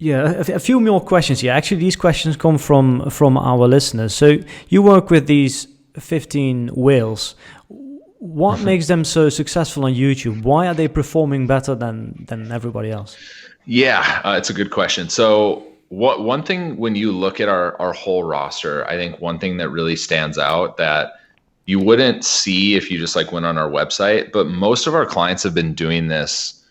Yeah, a few more questions here. Actually, these questions come from our listeners. So you work with these 15 whales. What makes them so successful on YouTube? Why are they performing better than everybody else? Yeah, it's a good question. So, one thing when you look at our whole roster, I think one thing that really stands out that you wouldn't see if you just like went on our website, but most of our clients have been doing this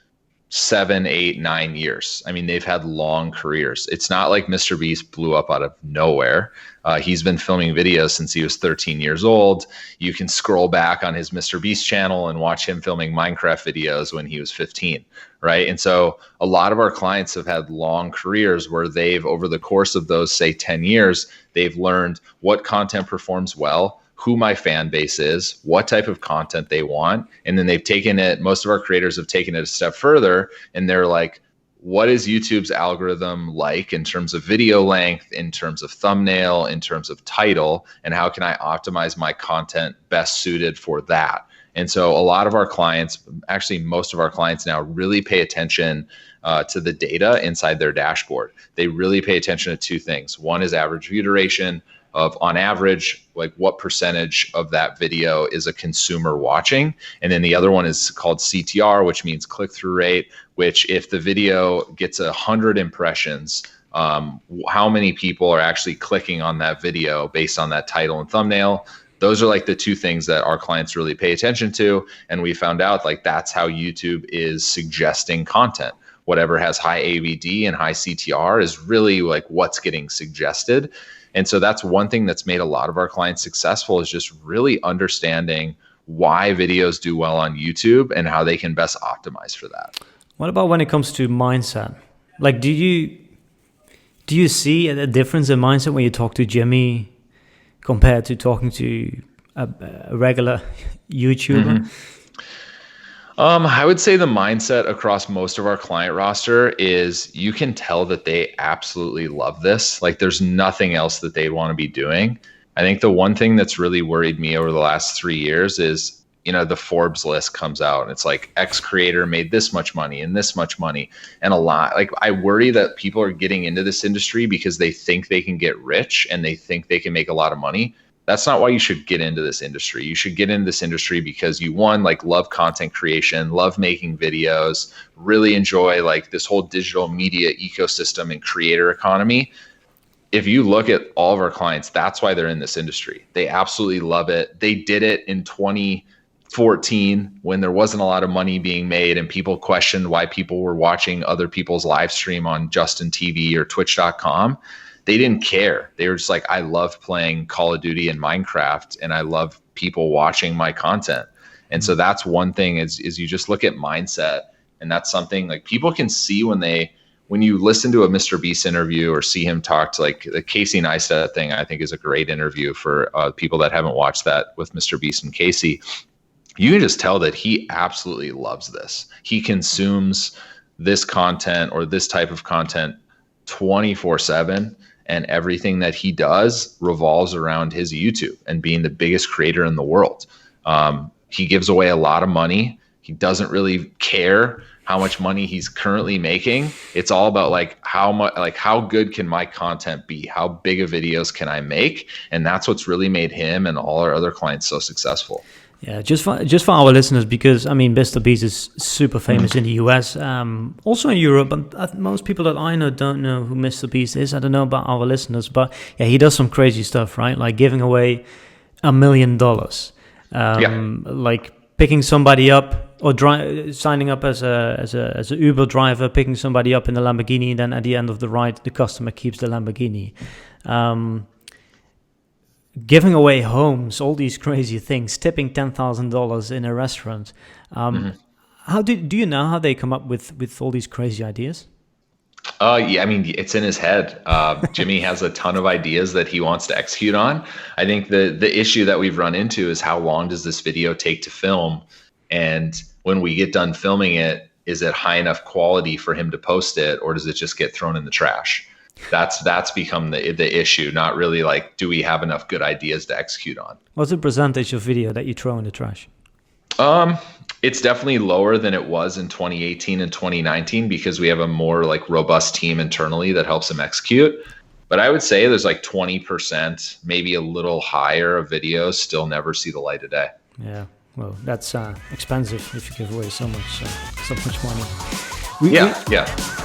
7, 8, 9 years. I mean, they've had long careers. It's not like Mr. Beast blew up out of nowhere. He's been filming videos since he was 13 years old. You can scroll back on his Mr. Beast channel and watch him filming Minecraft videos when he was 15, right? And so a lot of our clients have had long careers where they've, over the course of those, say, 10 years, they've learned what content performs well, who my fan base is, what type of content they want. And then they've taken it, most of our creators have taken it a step further, and they're like, what is YouTube's algorithm like in terms of video length, in terms of thumbnail, in terms of title, and how can I optimize my content best suited for that? And so a lot of our clients, actually most of our clients now, really pay attention to the data inside their dashboard. They really pay attention to two things. One is average view duration, of on average, like what percentage of that video is a consumer watching. And then the other one is called CTR, which means click-through rate, which if the video gets 100 impressions, how many people are actually clicking on that video based on that title and thumbnail. Those are like the two things that our clients really pay attention to. And we found out like that's how YouTube is suggesting content. Whatever has high AVD and high CTR is really like what's getting suggested. And so that's one thing that's made a lot of our clients successful, is just really understanding why videos do well on YouTube and how they can best optimize for that. What about when it comes to mindset? Like, do you see a difference in mindset when you talk to Jimmy compared to talking to a regular YouTuber? Mm-hmm. I would say the mindset across most of our client roster is you can tell that they absolutely love this. Like there's nothing else that they want to be doing. I think the one thing that's really worried me over the last 3 years is, the Forbes list comes out and it's like X creator made this much money and this much money and a lot. Like I worry that people are getting into this industry because they think they can get rich and they think they can make a lot of money. That's not why you should get into this industry. You should get into this industry because you, one, like love content creation, love making videos, really enjoy like this whole digital media ecosystem and creator economy. If you look at all of our clients, that's why they're in this industry. They absolutely love it. They did it in 2014 when there wasn't a lot of money being made and people questioned why people were watching other people's live stream on Justin TV or twitch.com. They didn't care. They were just like, I love playing Call of Duty and Minecraft and I love people watching my content. And so that's one thing is you just look at mindset, and that's something like people can see when you listen to a Mr. Beast interview or see him talk to like the Casey Neistat thing, I think is a great interview for people that haven't watched that with Mr. Beast and Casey. You can just tell that he absolutely loves this. He consumes this content or this type of content 24/7. And everything that he does revolves around his YouTube and being the biggest creator in the world. He gives away a lot of money. He doesn't really care how much money he's currently making. It's all about like how good can my content be? How big of videos can I make? And that's what's really made him and all our other clients so successful. Yeah, just for our listeners, because I mean, Mr. Beast is super famous in the US, also in Europe. But most people that I know don't know who Mr. Beast is. I don't know about our listeners, but yeah, he does some crazy stuff, right? Like giving away $1 million, like picking somebody up or signing up as a Uber driver, picking somebody up in a Lamborghini, and then at the end of the ride, the customer keeps the Lamborghini. Giving away homes, all these crazy things, tipping $10,000 in a restaurant. How do you know how they come up with all these crazy ideas? Yeah, I mean, it's in his head. Jimmy has a ton of ideas that he wants to execute on. I think the issue that we've run into is how long does this video take to film? And when we get done filming it, is it high enough quality for him to post it, or does it just get thrown in the trash? That's become the issue, not really like, do we have enough good ideas to execute on? What's the percentage of video that you throw in the trash? It's definitely lower than it was in 2018 and 2019 because we have a more like robust team internally that helps them execute. But I would say there's like 20%, maybe a little higher of videos still never see the light of day. Yeah, well, that's expensive if you give away so much money. Yeah.